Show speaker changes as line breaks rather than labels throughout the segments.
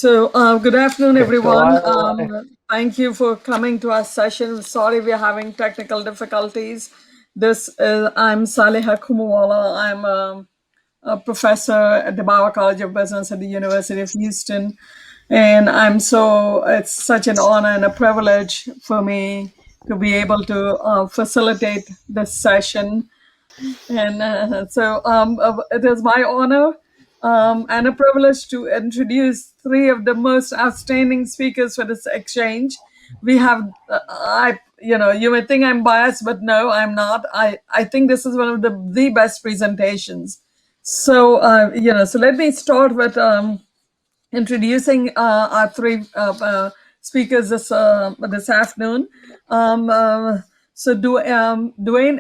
Good afternoon,
Okay, so
everyone.
I
Thank you for coming to our session. Sorry, we're having technical difficulties. I'm Saleha Kumuwala. I'm a professor at the Bauer College of Business at the University of Houston. And it's such an honor and a privilege for me to be able to facilitate this session. It is my honor and a privilege to introduce three of the most outstanding speakers for this exchange. We have, you may think I'm biased, but no, I'm not. I think this is one of the best presentations. So let me start with introducing our three speakers this afternoon. Dwayne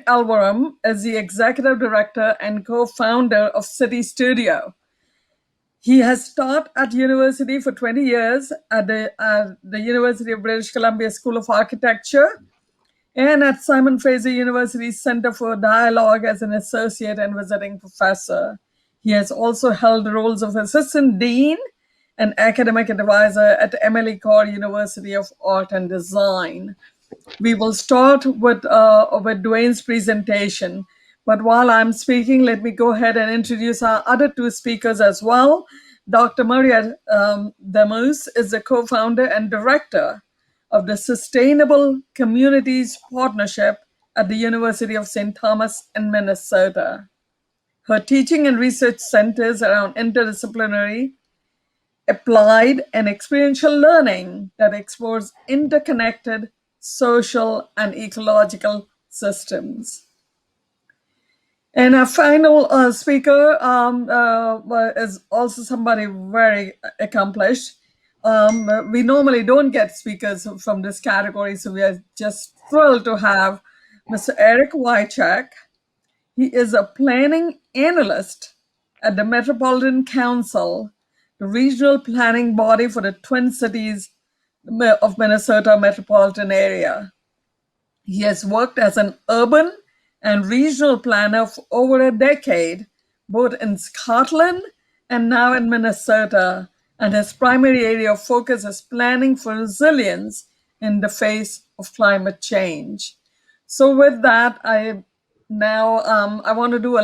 Elverum is the executive director and co-founder of City Studio. He has taught at university for 20 years at the University of British Columbia School of Architecture and at Simon Fraser University Center for Dialogue as an associate and visiting professor. He has also held the roles of assistant dean and academic advisor at Emily Carr University of Art and Design. We will start with Dwayne's presentation. But while I'm speaking, let me go ahead and introduce our other two speakers as well. Dr. Maria Damus is the co-founder and director of the Sustainable Communities Partnership at the University of St. Thomas in Minnesota. Her teaching and research centers around interdisciplinary, applied, and experiential learning that explores interconnected social and ecological systems. And our final speaker is also somebody very accomplished. We normally don't get speakers from this category, so we are just thrilled to have Mr. Eric Wychak. He is a planning analyst at the Metropolitan Council, the regional planning body for the Twin Cities of Minnesota metropolitan area. He has worked as an urban and regional planner for over a decade, both in Scotland and now in Minnesota, and his primary area of focus is planning for resilience in the face of climate change. So with that, I want to do a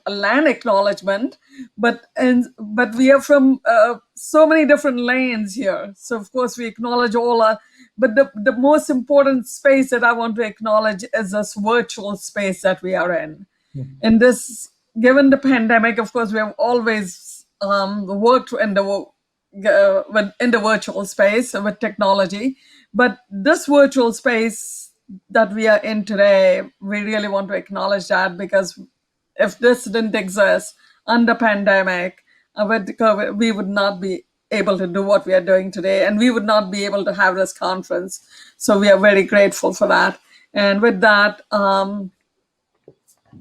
land acknowledgement, but we are from so many different lanes here. So of course we acknowledge but the most important space that I want to acknowledge is this virtual space that we are in. In this, given the pandemic, of course, we have always worked in the virtual space with technology, but this virtual space that we are in today, we really want to acknowledge that, because if this didn't exist under pandemic, we would not be able to do what we are doing today, and we would not be able to have this conference. So we are very grateful for that. And with that,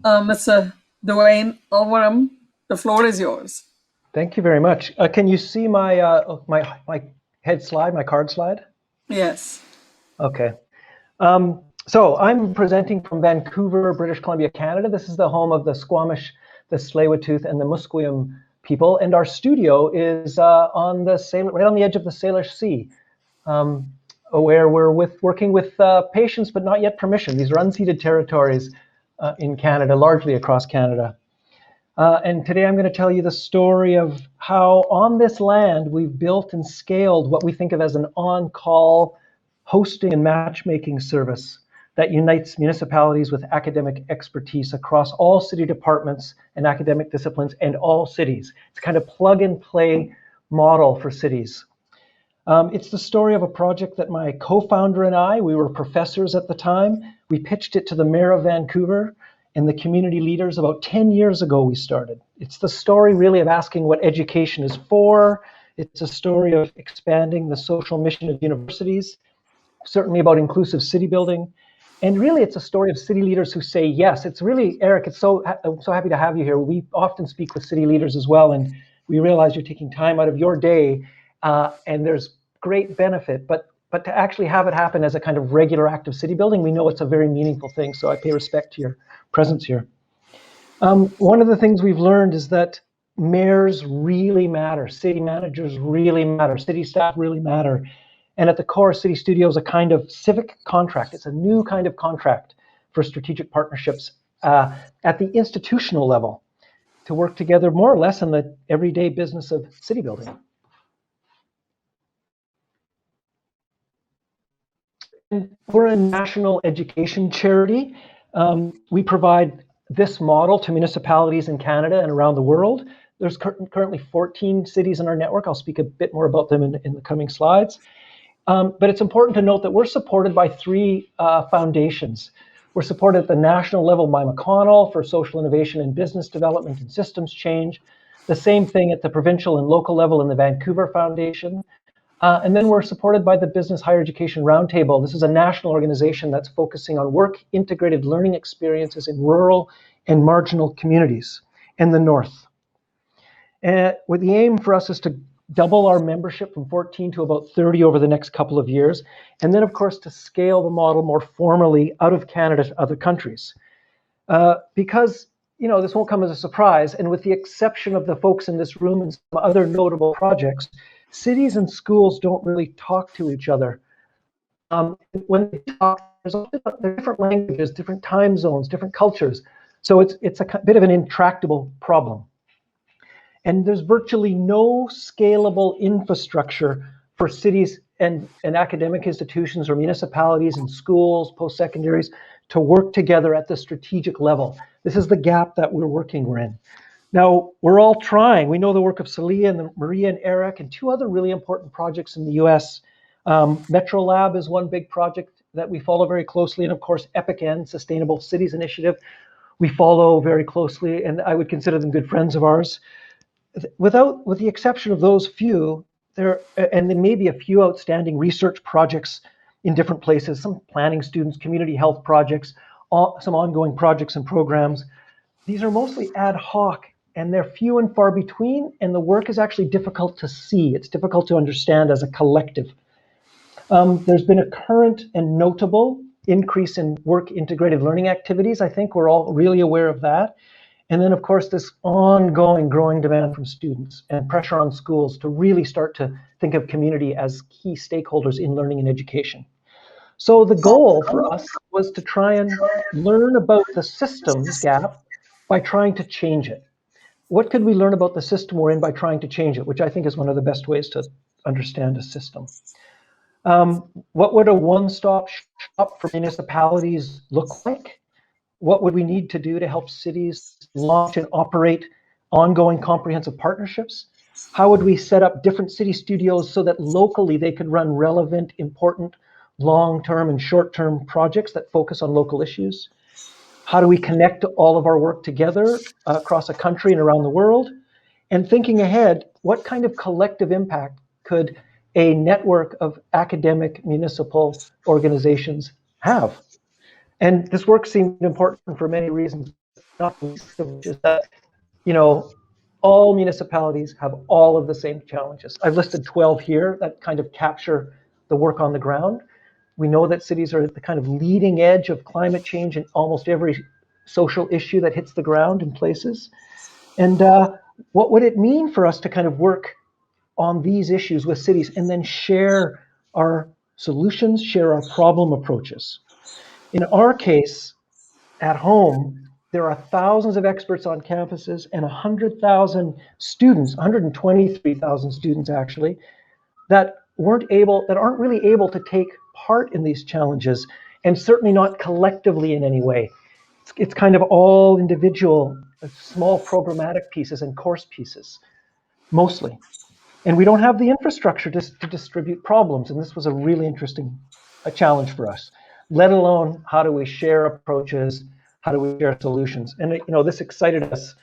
Mr. Dwayne Elverum, the floor is yours.
Thank you very much. Can you see my my head slide, my card slide?
Yes.
Okay. So I'm presenting from Vancouver, British Columbia, Canada. This is the home of the Squamish, the Tsleil-Waututh, and the Musqueam people, and our studio is right on the edge of the Salish Sea, where we're working with patients, but not yet permission. These are unceded territories in Canada, largely across Canada. And today I'm going to tell you the story of how on this land we've built and scaled what we think of as an on-call hosting and matchmaking service that unites municipalities with academic expertise across all city departments and academic disciplines and all cities. It's kind of plug and play model for cities. It's the story of a project that my co-founder and I, we were professors at the time. We pitched it to the mayor of Vancouver and the community leaders about 10 years ago we started. It's the story really of asking what education is for. It's a story of expanding the social mission of universities, certainly about inclusive city building. And really, it's a story of city leaders who say yes. It's really, Eric, I'm so happy to have you here. We often speak with city leaders as well, and we realize you're taking time out of your day, and there's great benefit. But to actually have it happen as a kind of regular act of city building, we know it's a very meaningful thing. So I pay respect to your presence here. One of the things we've learned is that mayors really matter, city managers really matter, city staff really matter. And at the core, City Studio is a kind of civic contract. It's a new kind of contract for strategic partnerships at the institutional level to work together more or less in the everyday business of city building. And we're a national education charity. We provide this model to municipalities in Canada and around the world. There's currently 14 cities in our network. I'll speak a bit more about them in the coming slides. But it's important to note that we're supported by three foundations. We're supported at the national level by McConnell for social innovation and business development and systems change. The same thing at the provincial and local level in the Vancouver Foundation. And then we're supported by the Business Higher Education Roundtable. This is a national organization that's focusing on work integrated learning experiences in rural and marginal communities in the North. And with the aim for us is to double our membership from 14 to about 30 over the next couple of years. And then, of course, to scale the model more formally out of Canada to other countries. Because, this won't come as a surprise. And with the exception of the folks in this room and some other notable projects, cities and schools don't really talk to each other. When they talk, there's different languages, different time zones, different cultures. So it's a bit of an intractable problem. And there's virtually no scalable infrastructure for cities and academic institutions or municipalities and schools, post-secondaries, to work together at the strategic level. This is the gap that we're in. Now, we're all trying. We know the work of Celia and Maria and Eric and two other really important projects in the US. Metro Lab is one big project that we follow very closely. And of course, EPIC-N, Sustainable Cities Initiative, we follow very closely. And I would consider them good friends of ours. With the exception of those few, there may be a few outstanding research projects in different places, some planning students, community health projects, some ongoing projects and programs. These are mostly ad hoc, and they're few and far between, and the work is actually difficult to see. It's difficult to understand as a collective. There's been a current and notable increase in work integrated learning activities. I think we're all really aware of that. And then, of course, this ongoing growing demand from students and pressure on schools to really start to think of community as key stakeholders in learning and education. So the goal for us was to try and learn about the systems gap by trying to change it. What could we learn about the system we're in by trying to change it, which I think is one of the best ways to understand a system. What would a one-stop shop for municipalities look like? What would we need to do to help cities launch and operate ongoing comprehensive partnerships? How would we set up different city studios so that locally they could run relevant, important, long-term and short-term projects that focus on local issues? How do we connect all of our work together across a country and around the world? And thinking ahead, what kind of collective impact could a network of academic municipal organizations have? And this work seemed important for many reasons, not least of which is that, all municipalities have all of the same challenges. I've listed 12 here that kind of capture the work on the ground. We know that cities are at the kind of leading edge of climate change in almost every social issue that hits the ground in places. And what would it mean for us to kind of work on these issues with cities and then share our solutions, share our problem approaches? In our case, at home, there are thousands of experts on campuses and 100,000 students, 123,000 students actually, that aren't really able to take part in these challenges, and certainly not collectively in any way. It's kind of all individual, small programmatic pieces and course pieces, mostly. And we don't have the infrastructure to distribute problems, and this was a really interesting challenge for us, let alone how do we share approaches, how do we share solutions? And this excited us.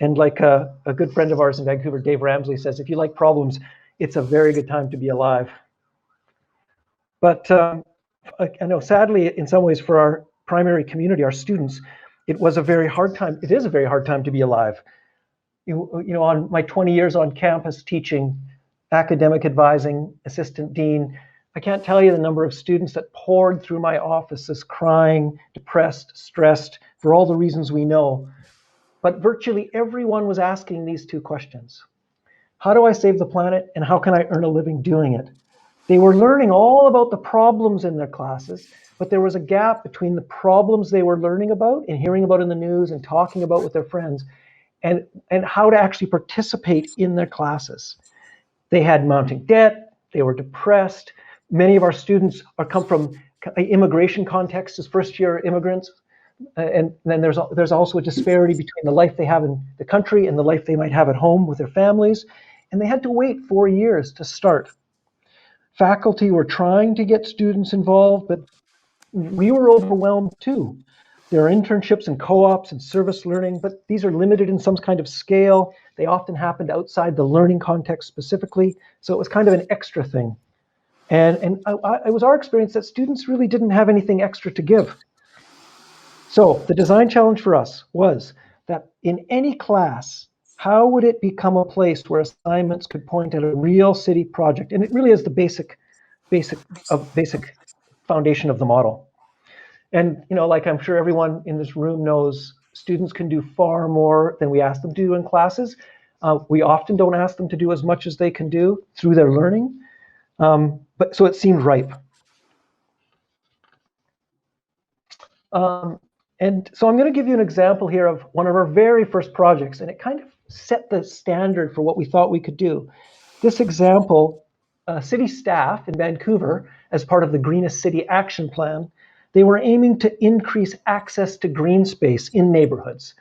And like a good friend of ours in Vancouver, Dave Ramsey, says, if you like problems, it's a very good time to be alive. But I know, sadly, in some ways for our primary community, our students, it was a very hard time. It is a very hard time to be alive. On my 20 years on campus teaching, academic advising, assistant dean, I can't tell you the number of students that poured through my offices crying, depressed, stressed, for all the reasons we know. but virtually everyone was asking these two questions. How do I save the planet, and how can I earn a living doing it? They were learning all about the problems in their classes, but there was a gap between the problems they were learning about and hearing about in the news and talking about with their friends, and how to actually participate in their classes. They had mounting debt, they were depressed. Many of our students come from immigration contexts as first-year immigrants, and then there's also a disparity between the life they have in the country and the life they might have at home with their families, and they had to wait 4 years to start. Faculty were trying to get students involved, but we were overwhelmed too. There are internships and co-ops and service learning, but these are limited in some kind of scale. They often happened outside the learning context specifically, so it was kind of an extra thing. And it was our experience that students really didn't have anything extra to give. So the design challenge for us was that in any class, how would it become a place where assignments could point at a real city project? And it really is the basic foundation of the model. And like I'm sure everyone in this room knows, students can do far more than we ask them to do in classes. We often don't ask them to do as much as they can do through their learning. But so it seemed ripe. And so I'm going to give you an example here of one of our very first projects, and it kind of set the standard for what we thought we could do. This example, city staff in Vancouver, as part of the Greenest City Action Plan, they were aiming to increase access to green space in neighborhoods.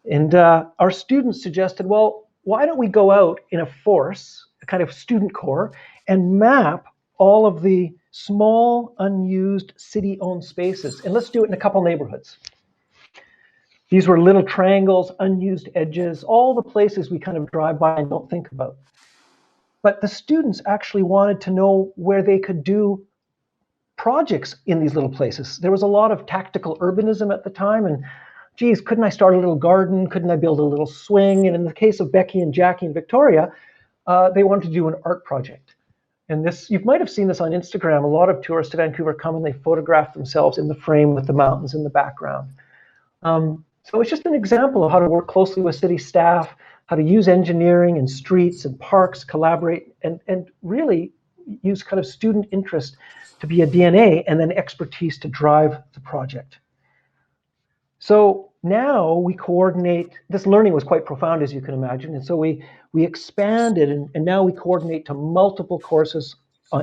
And our students suggested, well, why don't we go out in a force, a kind of student corps, and map all of the small, unused city-owned spaces, and let's do it in a couple neighborhoods. These were little triangles, unused edges, all the places we kind of drive by and don't think about. But the students actually wanted to know where they could do projects in these little places. There was a lot of tactical urbanism at the time, and geez, couldn't I start a little garden? Couldn't I build a little swing? And in the case of Becky and Jackie and Victoria, they wanted to do an art project. And this, you might have seen this on Instagram. A lot of tourists to Vancouver come and they photograph themselves in the frame with the mountains in the background. So it's just an example of how to work closely with city staff, how to use engineering and streets and parks, collaborate, and really use kind of student interest to be a DNA and then expertise to drive the project. So now we coordinate. This learning was quite profound, as you can imagine, and so we expanded, and now we coordinate to multiple courses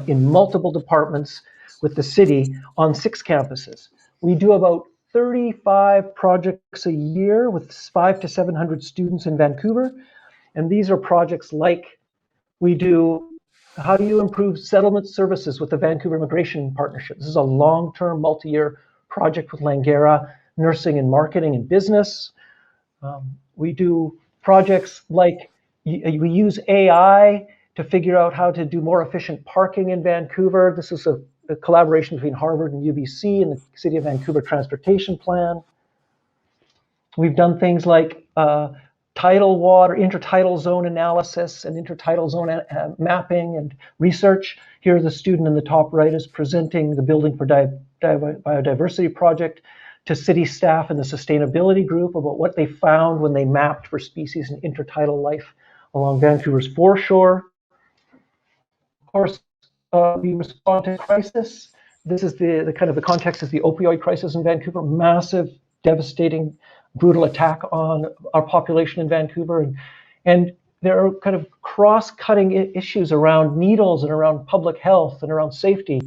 in multiple departments with the city on 6 campuses. We do about 35 projects a year with 500 to 700 students in Vancouver, and these are projects like we do. How do you improve settlement services with the Vancouver Immigration Partnership? This is a long-term, multi-year project with Langara, nursing and marketing and business. We do projects like we use AI to figure out how to do more efficient parking in Vancouver. This is a collaboration between Harvard and UBC and the City of Vancouver Transportation Plan. We've done things like tidal water, intertidal zone analysis and intertidal zone mapping and research. Here, the student in the top right is presenting the Building for Biodiversity project to city staff and the sustainability group about what they found when they mapped for species and intertidal life along Vancouver's foreshore. Of course, we respond to crisis. This is the kind of the context is the opioid crisis in Vancouver, massive, devastating, brutal attack on our population in Vancouver. And there are kind of cross-cutting issues around needles and around public health and around safety.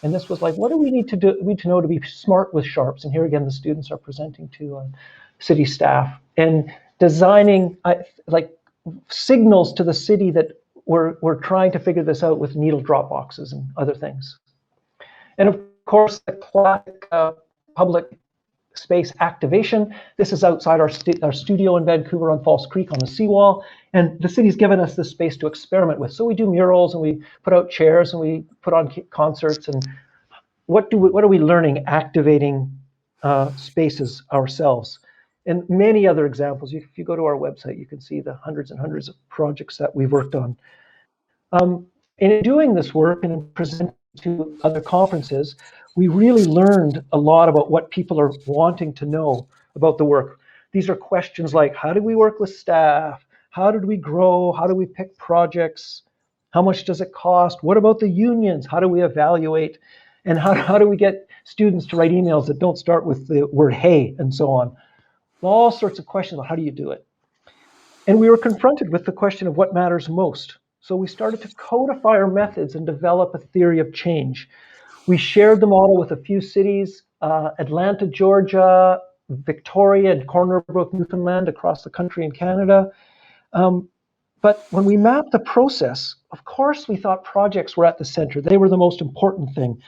And this was like, what do we need to do? We need to know to be smart with sharps. And here again, the students are presenting to city staff and designing like signals to the city that we're trying to figure this out with needle drop boxes and other things. And of course, the classic public space activation. This is outside our studio in Vancouver on False Creek on the seawall. And the city's given us this space to experiment with. So we do murals and we put out chairs and we put on concerts. And what are we learning activating spaces ourselves? And many other examples. If you go to our website, you can see the hundreds and hundreds of projects that we've worked on. In doing this work and in presenting to other conferences, we really learned a lot about what people are wanting to know about the work. These are questions like, how do we work with staff? How did we grow? How do we pick projects? How much does it cost? What about the unions? How do we evaluate? And how do we get students to write emails that don't start with the word hey, and so on? All sorts of questions on how do you do it. And we were confronted with the question of what matters most. So we started to codify our methods and develop a theory of change. We shared the model with a few cities, Atlanta, Georgia, Victoria, and Corner Brook, Newfoundland, across the country in Canada. But when we mapped the process, of course, we thought projects were at the center. They were the most important thing.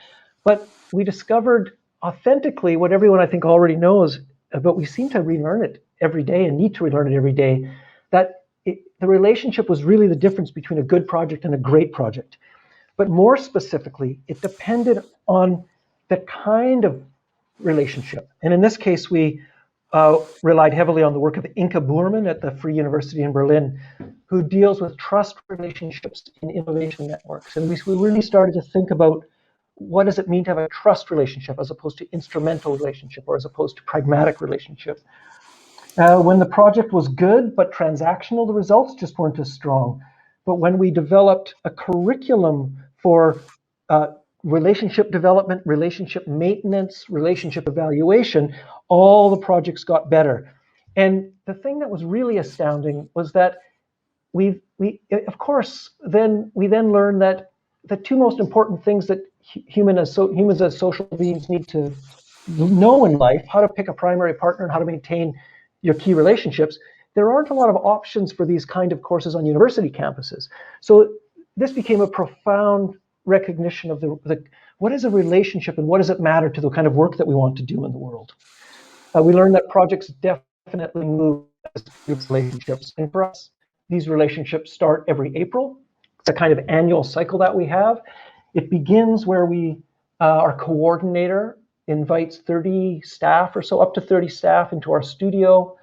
But we discovered authentically what everyone I think already knows, but we seem to relearn it every day and need to relearn it every day, that the relationship was really the difference between a good project and a great project. But more specifically, it depended on the kind of relationship. And in this case, we relied heavily on the work of Inka Boerman at the Free University in Berlin, who deals with trust relationships in innovation networks. And we really started to think about what does it mean to have a trust relationship as opposed to instrumental relationship, or as opposed to pragmatic relationship. When the project was good but transactional, the results just weren't as strong. But when we developed a curriculum for relationship development, relationship maintenance, relationship evaluation, all the projects got better. And the thing that was really astounding was that we then learned that the two most important things that humans as social beings need to know in life, how to pick a primary partner and how to maintain your key relationships, there aren't a lot of options for these kind of courses on university campuses. So this became a profound recognition of the what is a relationship and what does it matter to the kind of work that we want to do in the world. We learned that projects definitely move as relationships, and for us, these relationships start every April. It's a kind of annual cycle that we have. It begins where our coordinator invites 30 staff or so, up to 30 staff into our studio,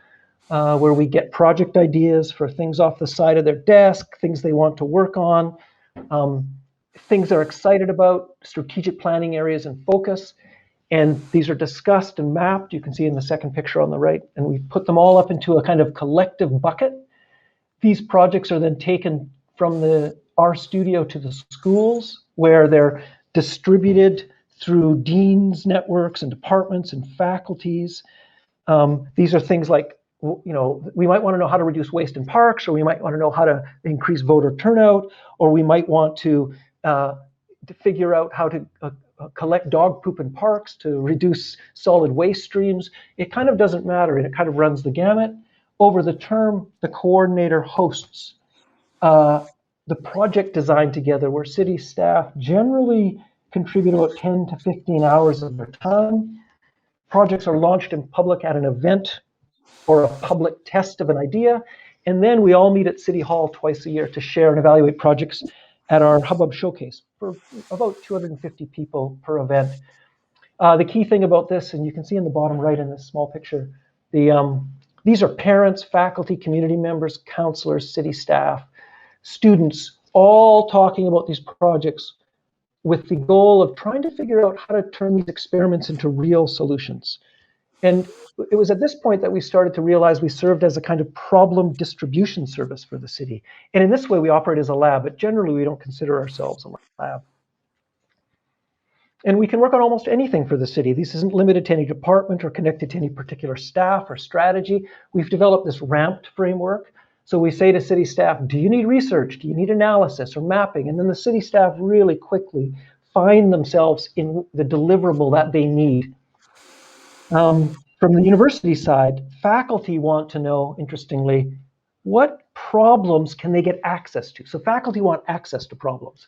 where we get project ideas for things off the side of their desk, things they want to work on, things they're excited about, strategic planning areas and focus. And these are discussed and mapped. You can see in the second picture on the right. And we put them all up into a kind of collective bucket. These projects are then taken from our studio to the schools, where they're distributed through deans' networks and departments and faculties. These are things like, we might want to know how to reduce waste in parks, or we might want to know how to increase voter turnout, or we might want to figure out how to collect dog poop in parks to reduce solid waste streams. It kind of doesn't matter, and it kind of runs the gamut. Over the term, the coordinator hosts the project design together, where city staff generally contribute about 10 to 15 hours of their time. Projects are launched in public at an event or a public test of an idea, and then we all meet at City Hall twice a year to share and evaluate projects at our Hubbub Showcase for about 250 people per event. The key thing about this, and you can see in the bottom right in this small picture, these are parents, faculty, community members, counselors, city staff, students, all talking about these projects with the goal of trying to figure out how to turn these experiments into real solutions. And it was at this point that we started to realize we served as a kind of problem distribution service for the city. And in this way, we operate as a lab, but generally we don't consider ourselves a lab. And we can work on almost anything for the city. This isn't limited to any department or connected to any particular staff or strategy. We've developed this ramped framework. So we say to city staff, do you need research? Do you need analysis or mapping? And then the city staff really quickly find themselves in the deliverable that they need. From the university side, faculty want to know, interestingly, what problems can they get access to? So faculty want access to problems,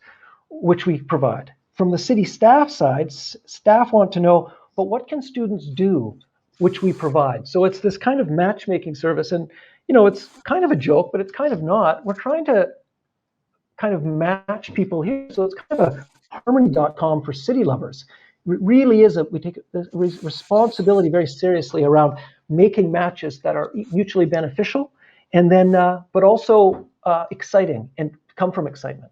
which we provide. From the city staff side, staff want to know, but what can students do, which we provide? So it's this kind of matchmaking service. And, it's kind of a joke, but it's kind of not. We're trying to kind of match people here. So it's kind of a harmony.com for city lovers. It really is we take the responsibility very seriously around making matches that are mutually beneficial, and then, but also exciting and come from excitement.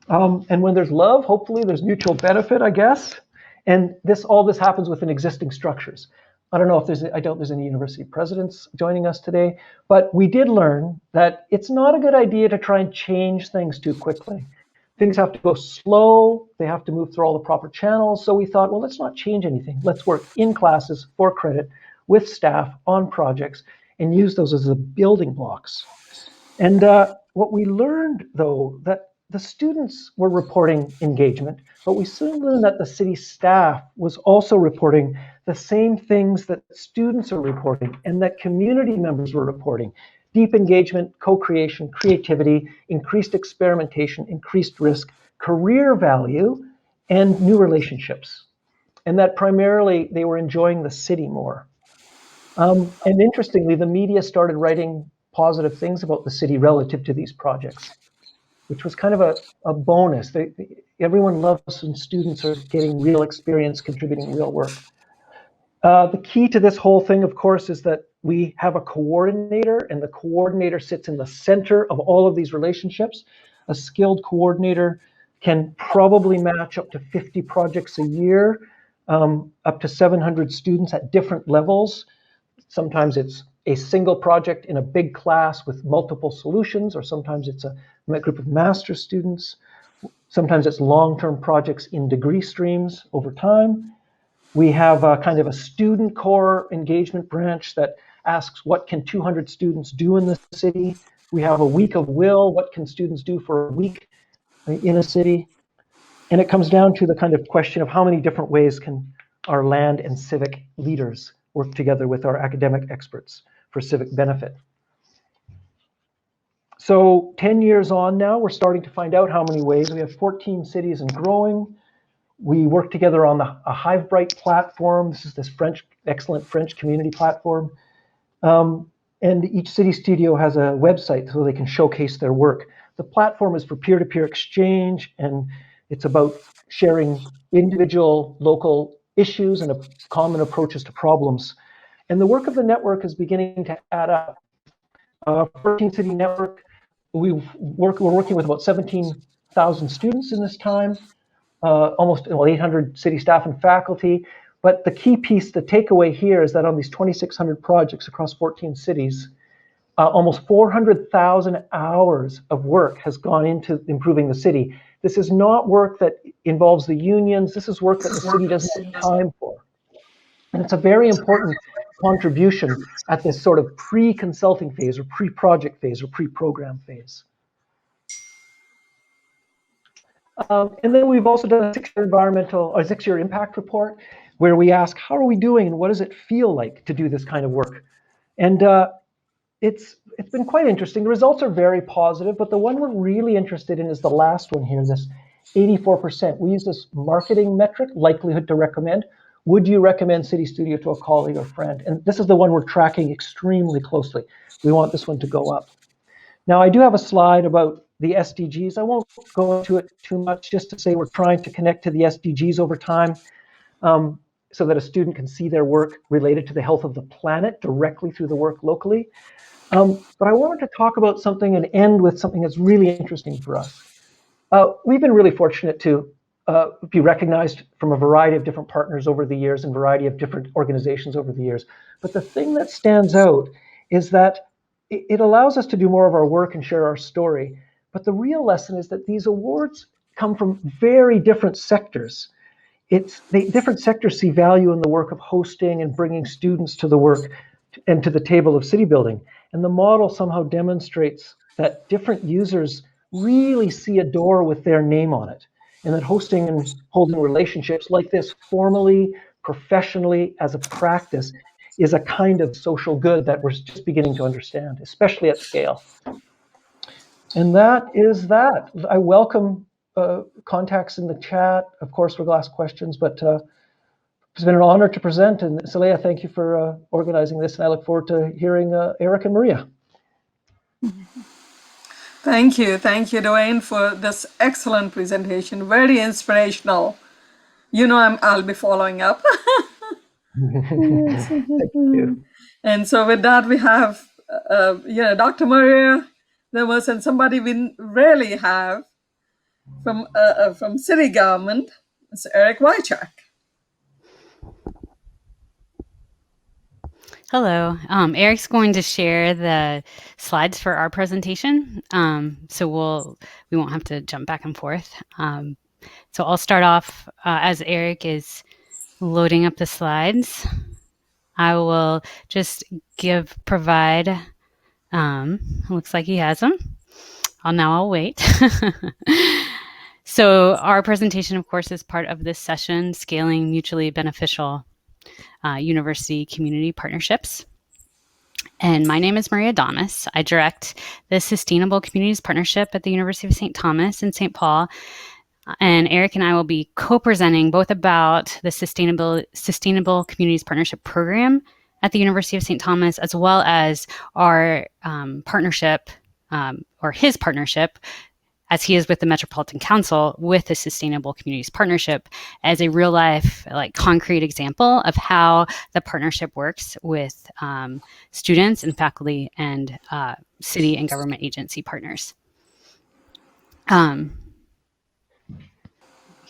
And when there's love, hopefully there's mutual benefit, I guess. And all this happens within existing structures. I don't know if I doubt there's any university presidents joining us today, but we did learn that it's not a good idea to try and change things too quickly. Things have to go slow, they have to move through all the proper channels. So we thought, well, let's not change anything. Let's work in classes for credit with staff on projects and use those as the building blocks. And what we learned, though, that the students were reporting engagement, but we soon learned that the city staff was also reporting the same things that students are reporting and that community members were reporting. Deep engagement, co-creation, creativity, increased experimentation, increased risk, career value, and new relationships. And that primarily they were enjoying the city more. And interestingly, the media started writing positive things about the city relative to these projects, which was kind of a bonus. Everyone loves when students are getting real experience, contributing real work. The key to this whole thing, of course, is that we have a coordinator, and the coordinator sits in the center of all of these relationships. A skilled coordinator can probably match up to 50 projects a year, up to 700 students at different levels. Sometimes it's a single project in a big class with multiple solutions, or sometimes it's a group of master students. Sometimes it's long-term projects in degree streams over time. We have a kind of a student core engagement branch that asks, what can 200 students do in the city? We have a week of will, what can students do for a week in a city? And it comes down to the kind of question of how many different ways can our land and civic leaders work together with our academic experts for civic benefit. So 10 years on now, we're starting to find out how many ways. We have 14 cities and growing. We work together on a HiveBright platform. This is this excellent French community platform. And each city studio has a website so they can showcase their work. The platform is for peer-to-peer exchange, and it's about sharing individual local issues and common approaches to problems. And the work of the network is beginning to add up. 14 city network, we're working with about 17,000 students in this time, almost 800 city staff and faculty. But the key piece, the takeaway here is that on these 2,600 projects across 14 cities, almost 400,000 hours of work has gone into improving the city. This is not work that involves the unions. This is work that the city doesn't have time for. And it's a very important contribution at this sort of pre-consulting phase or pre-project phase or pre-program phase. And then we've also done a 6-year impact report where we ask, how are we doing and what does it feel like to do this kind of work? And it's been quite interesting. The results are very positive, but the one we're really interested in is the last one here, this 84%. We use this marketing metric, likelihood to recommend. Would you recommend City Studio to a colleague or friend? And this is the one we're tracking extremely closely. We want this one to go up. Now, I do have a slide about the SDGs. I won't go into it too much, just to say we're trying to connect to the SDGs over time so that a student can see their work related to the health of the planet directly through the work locally. But I wanted to talk about something and end with something that's really interesting for us. We've been really fortunate to be recognized from a variety of different partners over the years and a variety of different organizations over the years. But the thing that stands out is that it allows us to do more of our work and share our story. But the real lesson is that these awards come from very different sectors. Different sectors see value in the work of hosting and bringing students to the work and to the table of city building. And the model somehow demonstrates that different users really see a door with their name on it, and that hosting and holding relationships like this formally, professionally, as a practice is a kind of social good that we're just beginning to understand, especially at scale. And that is that. I welcome contacts in the chat. Of course, we'll ask questions, but it's been an honor to present. And Saleha, thank you for organizing this. And I look forward to hearing Eric and Maria.
Thank you, Dwayne, for this excellent presentation. Very inspirational. You know, I'll be following up.
Thank you.
And so with that, we have, Dr. Maria Lemers, and somebody we rarely have from city government. It's Eric Wychak.
Hello. Eric's going to share the slides for our presentation, so we won't have to jump back and forth. So I'll start off as Eric is loading up the slides. I will just provide. Looks like he has them. I'll wait. So our presentation, of course, is part of this session, Scaling Mutually Beneficial University Community Partnerships. And my name is Maria Donis. I direct the Sustainable Communities Partnership at the University of St. Thomas in St. Paul. And Eric and I will be co-presenting both about the Sustainable Communities Partnership Program at the University of St. Thomas, as well as our partnership, or his partnership, as he is with the Metropolitan Council with the Sustainable Communities Partnership, as a real life, like concrete example of how the partnership works with students and faculty and city and government agency partners.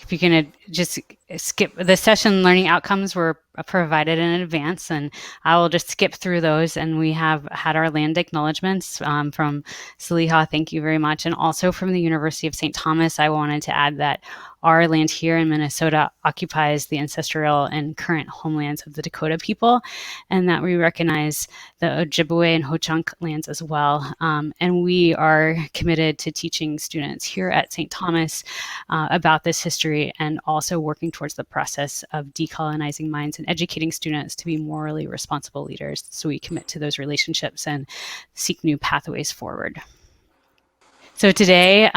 If you can just skip the session, learning outcomes were provided in advance, and I will just skip through those. And we have had our land acknowledgements from Saliha, thank you very much. And also from the University of St. Thomas, I wanted to add that our land here in Minnesota occupies the ancestral and current homelands of the Dakota people, and that we recognize the Ojibwe and Ho-Chunk lands as well. And we are committed to teaching students here at St. Thomas about this history, and also working towards the process of decolonizing minds and educating students to be morally responsible leaders. So we commit to those relationships and seek new pathways forward. So today,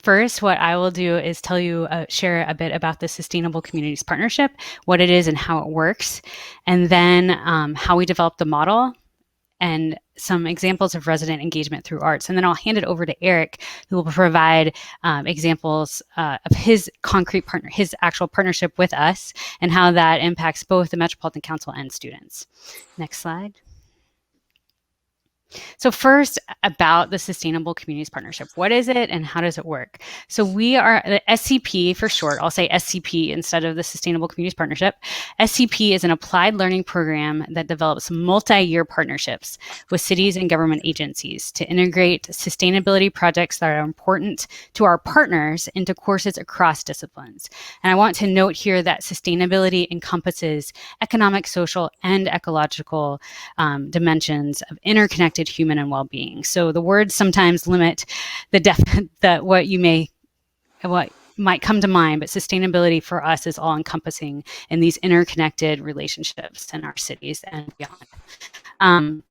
first, what I will do is share a bit about the Sustainable Communities Partnership, what it is and how it works, and then how we developed the model, and some examples of resident engagement through arts. And then I'll hand it over to Eric, who will provide examples of his his actual partnership with us, and how that impacts both the Metropolitan Council and students. Next slide. So first, about the Sustainable Communities Partnership. What is it and how does it work? So we are the SCP for short. I'll say SCP instead of the Sustainable Communities Partnership. SCP is an applied learning program that develops multi-year partnerships with cities and government agencies to integrate sustainability projects that are important to our partners into courses across disciplines. And I want to note here that sustainability encompasses economic, social, and ecological dimensions of interconnected human and well-being. So the words sometimes limit what might come to mind, but sustainability for us is all encompassing in these interconnected relationships in our cities and beyond.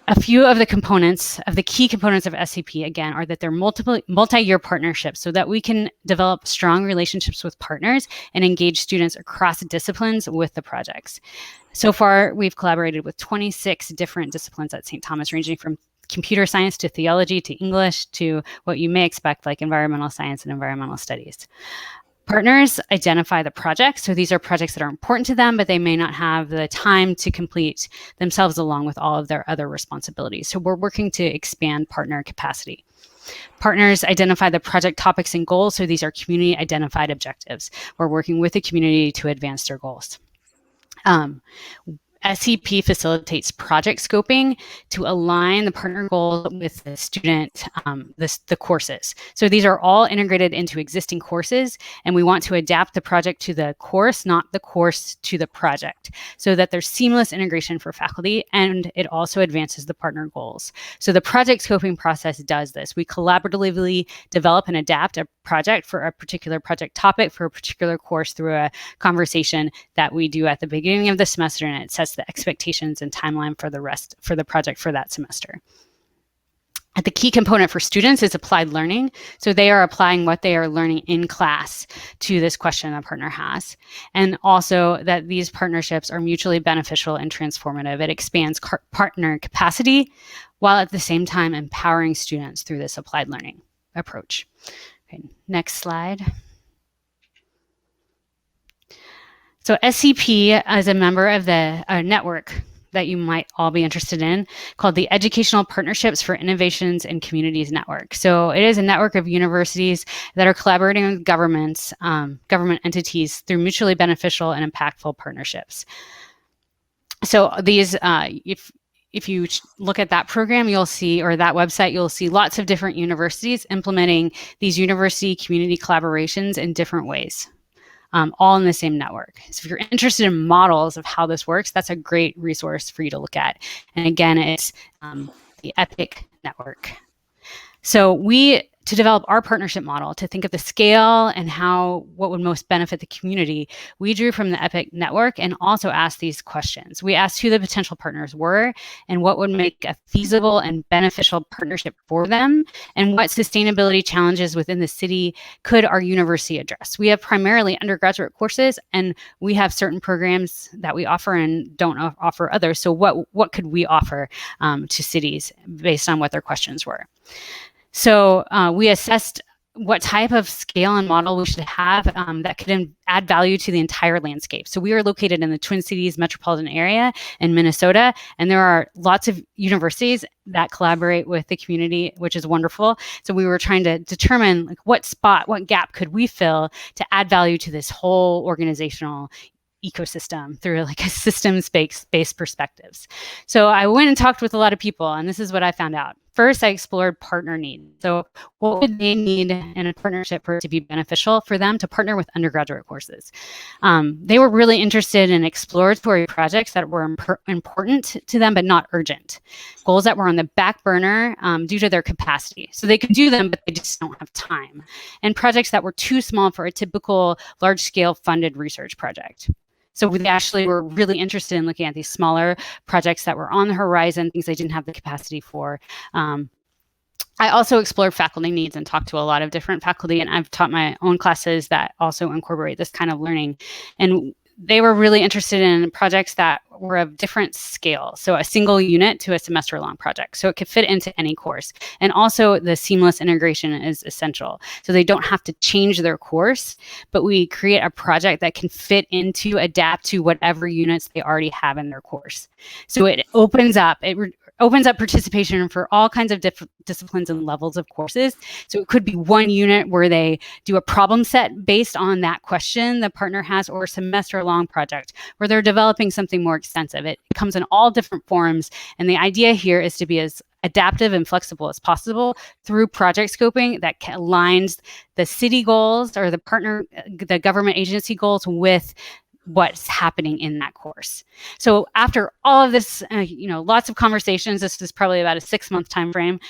A few of the key components of SCP, again, are that they're multi-year partnerships so that we can develop strong relationships with partners and engage students across disciplines with the projects. So far, we've collaborated with 26 different disciplines at St. Thomas, ranging from computer science to theology to English to what you may expect, like environmental science and environmental studies. Partners identify the projects. So these are projects that are important to them, but they may not have the time to complete themselves along with all of their other responsibilities. So we're working to expand partner capacity. Partners identify the project topics and goals. So these are community identified objectives. We're working with the community to advance their goals. SCP facilitates project scoping to align the partner goals with the student, the courses. So these are all integrated into existing courses, and we want to adapt the project to the course, not the course to the project, so that there's seamless integration for faculty, and it also advances the partner goals. So the project scoping process does this. We collaboratively develop and adapt a project for a particular project topic for a particular course through a conversation that we do at the beginning of the semester, and it sets the expectations and timeline for the project for that semester. The key component for students is applied learning. So they are applying what they are learning in class to this question a partner has. And also that these partnerships are mutually beneficial and transformative. It expands partner capacity while at the same time empowering students through this applied learning approach. Okay, next slide. So SCP is a member of the network that you might all be interested in called the Educational Partnerships for Innovations and Communities Network. So it is a network of universities that are collaborating with government entities through mutually beneficial and impactful partnerships. So these, if you look at that program, you'll see, or that website, you'll see lots of different universities implementing these university community collaborations in different ways, all in the same network. So if you're interested in models of how this works, that's a great resource for you to look at. And again, it's the EPIC network. So to develop our partnership model, to think of the scale and what would most benefit the community, we drew from the EPIC network and also asked these questions. We asked who the potential partners were and what would make a feasible and beneficial partnership for them, and what sustainability challenges within the city could our university address. We have primarily undergraduate courses, and we have certain programs that we offer and don't offer others. So what could we offer to cities based on what their questions were? So we assessed what type of scale and model we should have that could add value to the entire landscape. So we are located in the Twin Cities metropolitan area in Minnesota, and there are lots of universities that collaborate with the community, which is wonderful. So we were trying to determine what gap could we fill to add value to this whole organizational ecosystem through a systems-based perspectives. So I went and talked with a lot of people, and this is what I found out. First, I explored partner needs. So what would they need in a partnership for it to be beneficial for them to partner with undergraduate courses? They were really interested in exploratory projects that were important to them, but not urgent. Goals that were on the back burner due to their capacity. So they could do them, but they just don't have time. And projects that were too small for a typical large-scale funded research project. So we actually were really interested in looking at these smaller projects that were on the horizon, things they didn't have the capacity for. I also explored faculty needs and talked to a lot of different faculty, and I've taught my own classes that also incorporate this kind of learning. And they were really interested in projects that were of different scale. So a single unit to a semester-long project. So it could fit into any course. And also the seamless integration is essential. So they don't have to change their course, but we create a project that can adapt to whatever units they already have in their course. So it opens up participation for all kinds of different disciplines and levels of courses. So it could be one unit where they do a problem set based on that question the partner has, or a semester-long project where they're developing something more extensive. It comes in all different forms. And the idea here is to be as adaptive and flexible as possible through project scoping that aligns the city goals or the government agency goals with what's happening in that course. So after all of this, lots of conversations, this is probably about a 6-month time frame,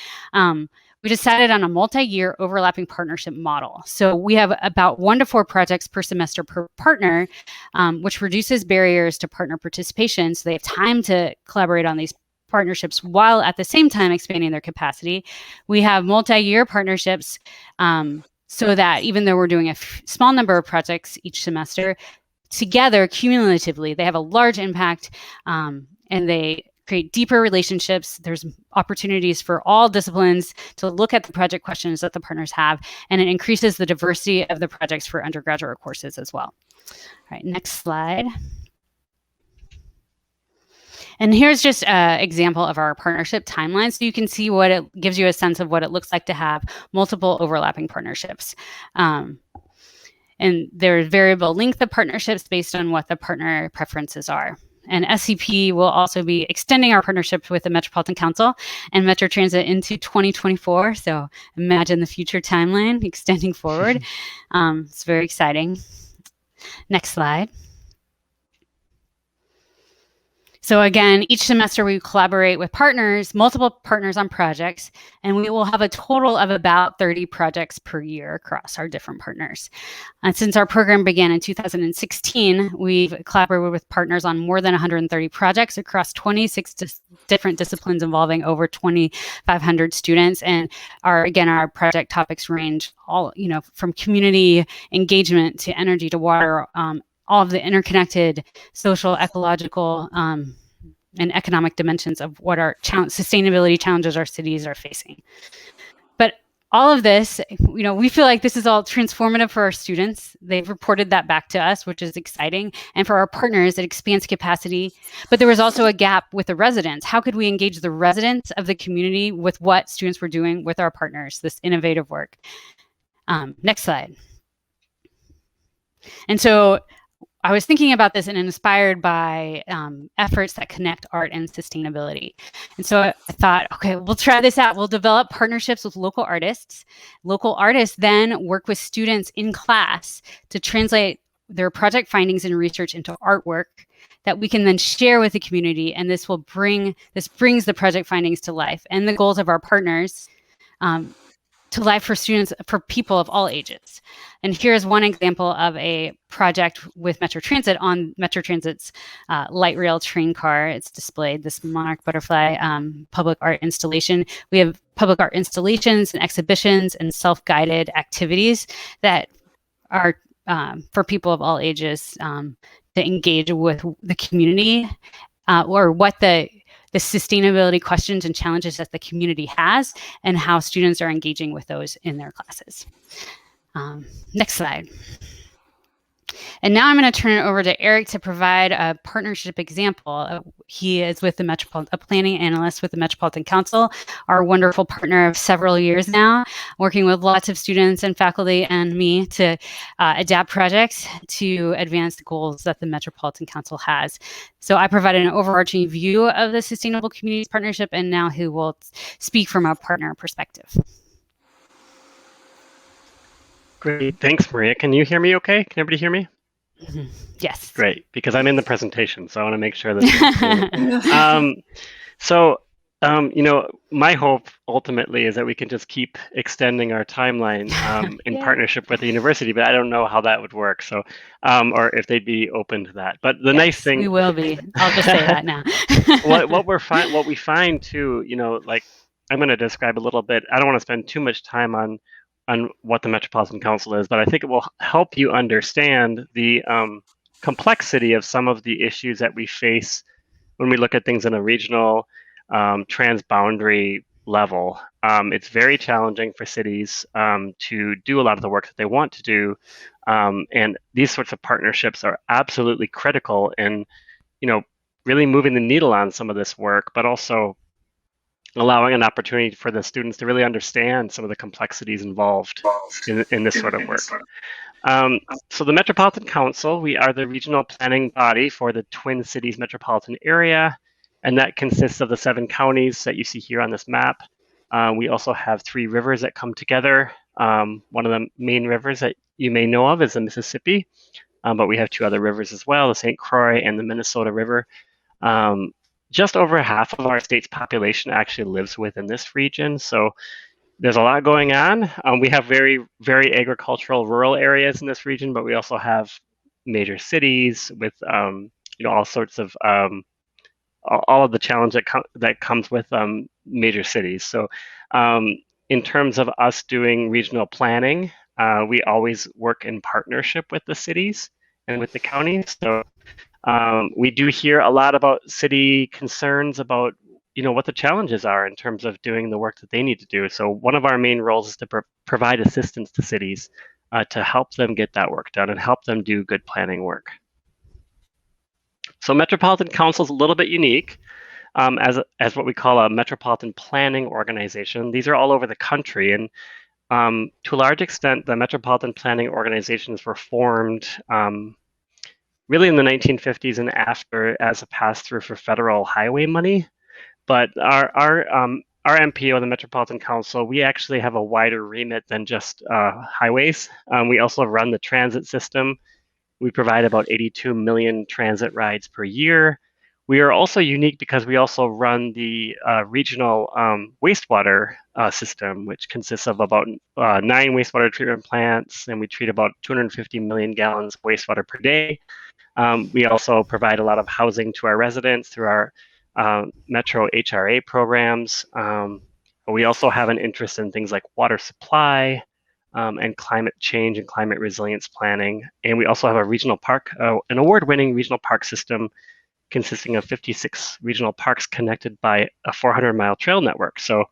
we decided on a multi-year overlapping partnership model. So we have about 1 to 4 projects per semester per partner, which reduces barriers to partner participation. So they have time to collaborate on these partnerships while at the same time expanding their capacity. We have multi-year partnerships so that even though we're doing a small number of projects each semester, together, cumulatively, they have a large impact and they create deeper relationships. There's opportunities for all disciplines to look at the project questions that the partners have, and it increases the diversity of the projects for undergraduate courses as well. All right, next slide. And here's just an example of our partnership timeline. So you can see gives you a sense of what it looks like to have multiple overlapping partnerships. And there's variable length of partnerships based on what the partner preferences are. And SCP will also be extending our partnerships with the Metropolitan Council and Metro Transit into 2024. So imagine the future timeline extending forward. It's very exciting. Next slide. So again, each semester we collaborate with multiple partners on projects, and we will have a total of about 30 projects per year across our different partners. Since our program began in 2016, we've collaborated with partners on more than 130 projects across 26 different disciplines involving over 2,500 students. And our project topics range from community engagement to energy to water, all of the interconnected social, ecological, and economic dimensions of what our sustainability challenges our cities are facing. But all of this, we feel like this is all transformative for our students. They've reported that back to us, which is exciting. And for our partners, it expands capacity. But there was also a gap with the residents. How could we engage the residents of the community with what students were doing with our partners, this innovative work? Next slide. And so I was thinking about this and inspired by efforts that connect art and sustainability. And so I thought, okay, we'll try this out. We'll develop partnerships with local artists. Local artists then work with students in class to translate their project findings and research into artwork that we can then share with the community. And this brings the project findings to life and the goals of our partners to life for students, for people of all ages. And here's one example of a project with Metro Transit on Metro Transit's light rail train car. It's displayed, this monarch butterfly public art installation. We have public art installations and exhibitions and self-guided activities that are for people of all ages to engage with the community or what the sustainability questions and challenges that the community has and how students are engaging with those in their classes. Next slide. And now I'm going to turn it over to Eric to provide a partnership example. He is with a planning analyst with the Metropolitan Council, our wonderful partner of several years now, working with lots of students and faculty and me to adapt projects to advance the goals that the Metropolitan Council has. So I provided an overarching view of the Sustainable Communities Partnership, and now he will speak from a partner perspective.
Great, thanks, Maria. Can you hear me okay? Can everybody hear me?
Mm-hmm. Yes.
Great, because I'm in the presentation, so I want to make sure that. My hope ultimately is that we can just keep extending our timeline in partnership with the university, but I don't know how that would work. So, or if they'd be open to that. But the nice thing,
we will be. I'll just say that now.
what we find too, like I'm going to describe a little bit. I don't want to spend too much time on what the Metropolitan Council is, but I think it will help you understand the complexity of some of the issues that we face when we look at things in a regional, transboundary level. It's very challenging for cities to do a lot of the work that they want to do, and these sorts of partnerships are absolutely critical in, really moving the needle on some of this work, but also allowing an opportunity for the students to really understand some of the complexities involved in this sort of work. So the Metropolitan Council, we are the regional planning body for the Twin Cities metropolitan area, and that consists of the 7 counties that you see here on this map. We also have 3 rivers that come together. One of the main rivers that you may know of is the Mississippi, but we have 2 other rivers as well, the St. Croix and the Minnesota River. Just over half of our state's population actually lives within this region. So there's a lot going on. We have very, very agricultural rural areas in this region, but we also have major cities with, all sorts of, all of the challenge that comes with major cities. So in terms of us doing regional planning, we always work in partnership with the cities and with the counties. So we do hear a lot about city concerns about, what the challenges are in terms of doing the work that they need to do. So one of our main roles is to provide assistance to cities to help them get that work done and help them do good planning work. So Metropolitan Council is a little bit unique as what we call a metropolitan planning organization. These are all over the country, and to a large extent, the metropolitan planning organizations were formed really in the 1950s and after as a pass-through for federal highway money. But our MPO, the Metropolitan Council, we actually have a wider remit than just highways. We also run the transit system. We provide about 82 million transit rides per year. We are also unique because we also run the regional wastewater system, which consists of about 9 wastewater treatment plants, and we treat about 250 million gallons of wastewater per day. We also provide a lot of housing to our residents through our Metro HRA programs. We also have an interest in things like water supply and climate change and climate resilience planning. And we also have a regional park, an award-winning regional park system consisting of 56 regional parks connected by a 400-mile trail network. So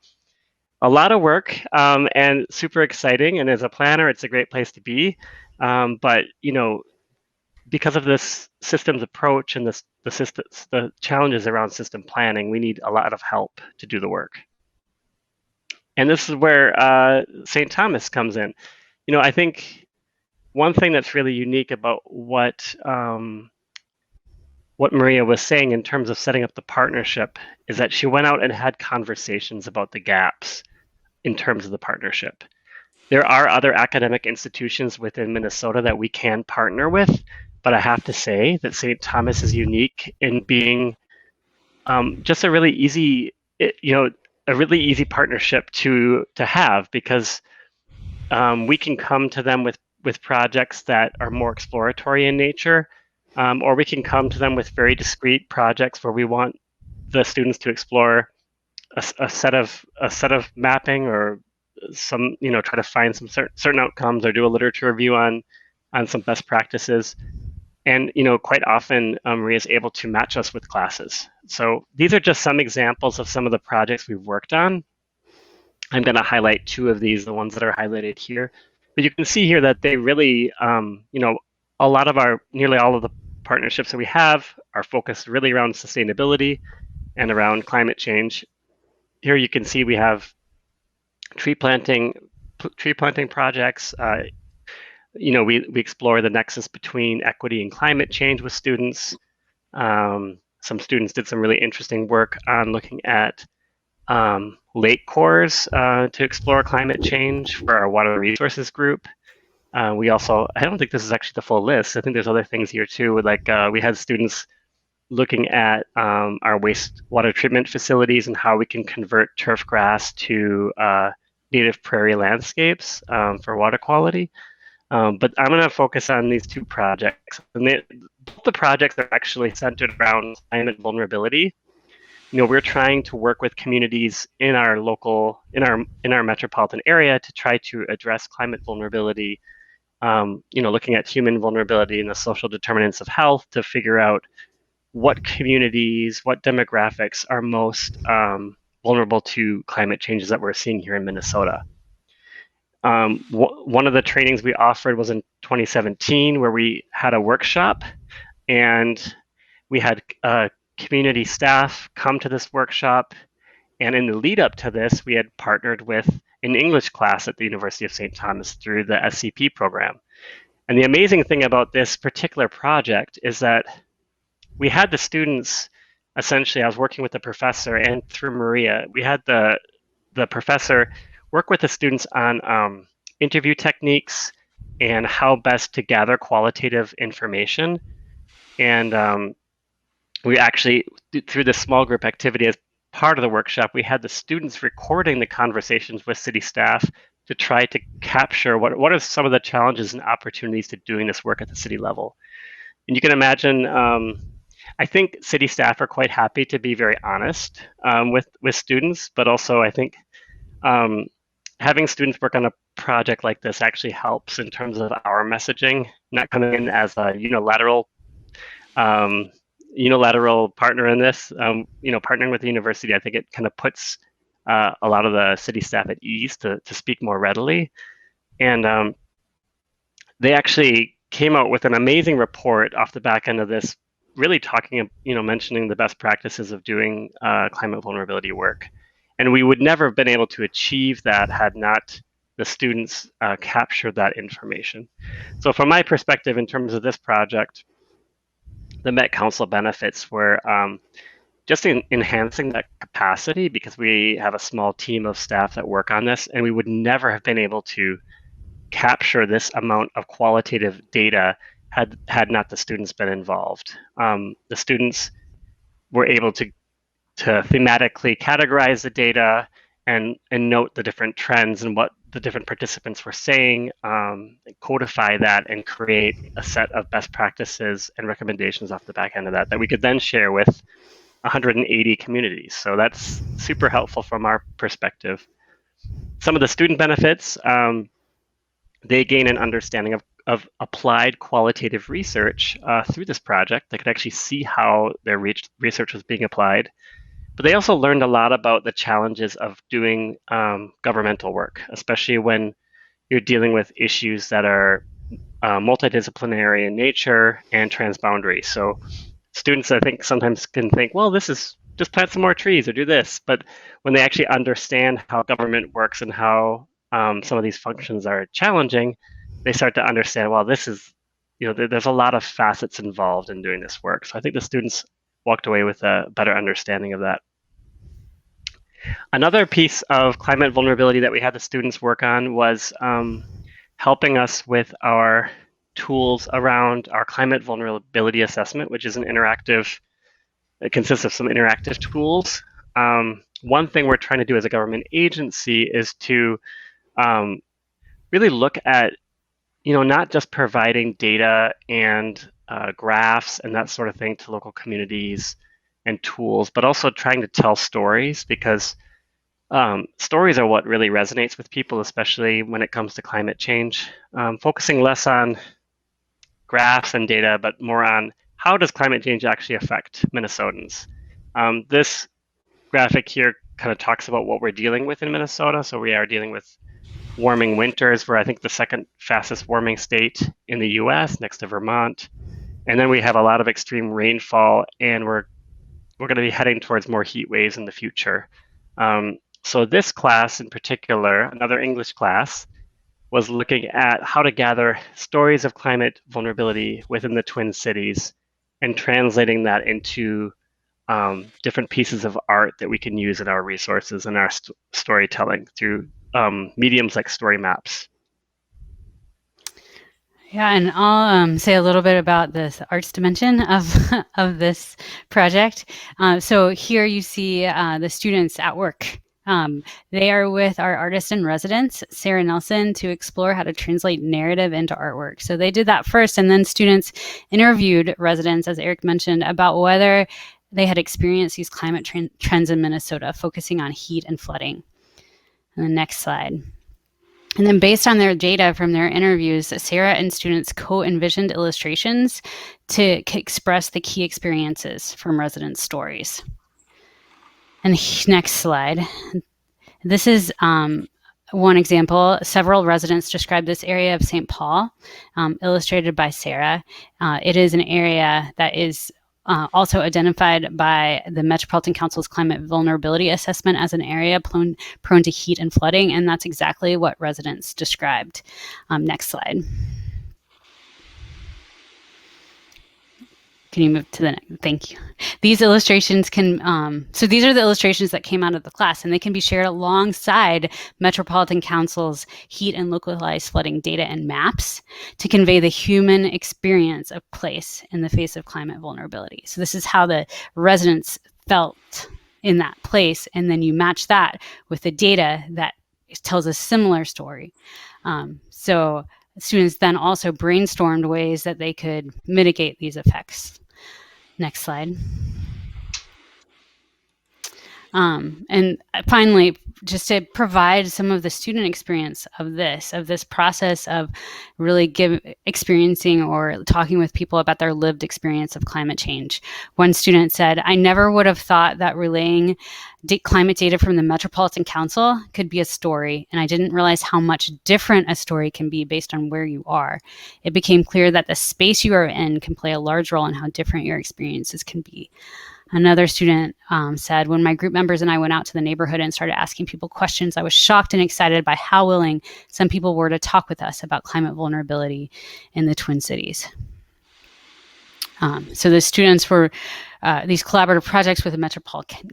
a lot of work and super exciting. And as a planner, it's a great place to be. But, because of this systems approach and the challenges around system planning, we need a lot of help to do the work. And this is where St. Thomas comes in. I think one thing that's really unique about what Maria was saying in terms of setting up the partnership is that she went out and had conversations about the gaps in terms of the partnership. There are other academic institutions within Minnesota that we can partner with, but I have to say that St. Thomas is unique in being just a really easy, a really easy partnership to have, because we can come to them with projects that are more exploratory in nature, or we can come to them with very discrete projects where we want the students to explore a set of mapping, or some, try to find some certain outcomes, or do a literature review on some best practices. And quite often Maria is able to match us with classes. So these are just some examples of some of the projects we've worked on. I'm going to highlight two of these, the ones that are highlighted here. But you can see here that they really, a lot of nearly all of the partnerships that we have are focused really around sustainability and around climate change. Here you can see we have tree planting projects. We explore the nexus between equity and climate change with students. Some students did some really interesting work on looking at lake cores to explore climate change for our water resources group. We also, I don't think this is actually the full list. I think there's other things here too. Like we had students looking at our wastewater treatment facilities and how we can convert turf grass to native prairie landscapes for water quality. But I'm going to focus on these two projects. And both the projects are actually centered around climate vulnerability. We're trying to work with communities in our metropolitan area to try to address climate vulnerability. Looking at human vulnerability and the social determinants of health to figure out what communities, what demographics are most vulnerable to climate changes that we're seeing here in Minnesota. One of the trainings we offered was in 2017, where we had a workshop, and we had community staff come to this workshop. And in the lead up to this, we had partnered with an English class at the University of St. Thomas through the SCP program. And the amazing thing about this particular project is that we had the students, essentially, I was working with the professor, and through Maria, we had the professor work with the students on interview techniques and how best to gather qualitative information. And we actually, through this small group activity as part of the workshop, we had the students recording the conversations with city staff to try to capture what are some of the challenges and opportunities to doing this work at the city level. And you can imagine, I think city staff are quite happy to be very honest with students, but also I think having students work on a project like this actually helps in terms of our messaging, not coming in as a unilateral partner in this. Partnering with the university, I think it kind of puts a lot of the city staff at ease to speak more readily. And they actually came out with an amazing report off the back end of this, really talking, mentioning the best practices of doing climate vulnerability work. And we would never have been able to achieve that had not the students captured that information. So from my perspective, in terms of this project, the Met Council benefits were just in enhancing that capacity, because we have a small team of staff that work on this, and we would never have been able to capture this amount of qualitative data had not the students been involved. The students were able to thematically categorize the data and note the different trends and what the different participants were saying, codify that, and create a set of best practices and recommendations off the back end of that we could then share with 180 communities. So that's super helpful from our perspective. Some of the student benefits, they gain an understanding of applied qualitative research through this project. They could actually see how their research was being applied. But they also learned a lot about the challenges of doing governmental work, especially when you're dealing with issues that are multidisciplinary in nature and transboundary. So students, I think, sometimes can think, well, this is just plant some more trees or do this. But when they actually understand how government works and how some of these functions are challenging, they start to understand, well, this is, there's a lot of facets involved in doing this work. So I think the students walked away with a better understanding of that. Another piece of climate vulnerability that we had the students work on was helping us with our tools around our climate vulnerability assessment, which is it consists of some interactive tools. One thing we're trying to do as a government agency is to really look at, not just providing data and graphs and that sort of thing to local communities and tools, but also trying to tell stories, because stories are what really resonates with people, especially when it comes to climate change. Focusing less on graphs and data, but more on how does climate change actually affect Minnesotans. This graphic here kind of talks about what we're dealing with in Minnesota. So we are dealing with warming winters. We're, I think, the second fastest warming state in the US, next to Vermont. And then we have a lot of extreme rainfall, and we're going to be heading towards more heat waves in the future. So this class in particular, another English class, was looking at how to gather stories of climate vulnerability within the Twin Cities and translating that into different pieces of art that we can use in our resources and our storytelling through mediums like story maps.
Yeah, and I'll say a little bit about this arts dimension of this project. So here you see the students at work. They are with our artist in residence, Sarah Nelson, to explore how to translate narrative into artwork. So they did that first, and then students interviewed residents, as Eric mentioned, about whether they had experienced these climate trends in Minnesota, focusing on heat and flooding. And the next slide. And then based on their data from their interviews, Sarah and students co-envisioned illustrations to express the key experiences from residents' stories. And next slide. This is one example. Several residents described this area of St. Paul, illustrated by Sarah. It is an area that is also identified by the Metropolitan Council's climate vulnerability assessment as an area prone to heat and flooding, and that's exactly what residents described. Next slide. Can you move to the next? Thank you. These illustrations can, so these are the illustrations that came out of the class, and they can be shared alongside Metropolitan Council's heat and localized flooding data and maps to convey the human experience of place in the face of climate vulnerability. So this is how the residents felt in that place, and then you match that with the data that tells a similar story. So students then also brainstormed ways that they could mitigate these effects. Next slide. And finally, just to provide some of the student experience of this process of really experiencing or talking with people about their lived experience of climate change. One student said, "I never would have thought that relaying climate data from the Metropolitan Council could be a story, and I didn't realize how much different a story can be based on where you are. It became clear that the space you are in can play a large role in how different your experiences can be." Another student said, "When my group members and I went out to the neighborhood and started asking people questions, I was shocked and excited by how willing some people were to talk with us about climate vulnerability in the Twin Cities." So the students were, these collaborative projects with the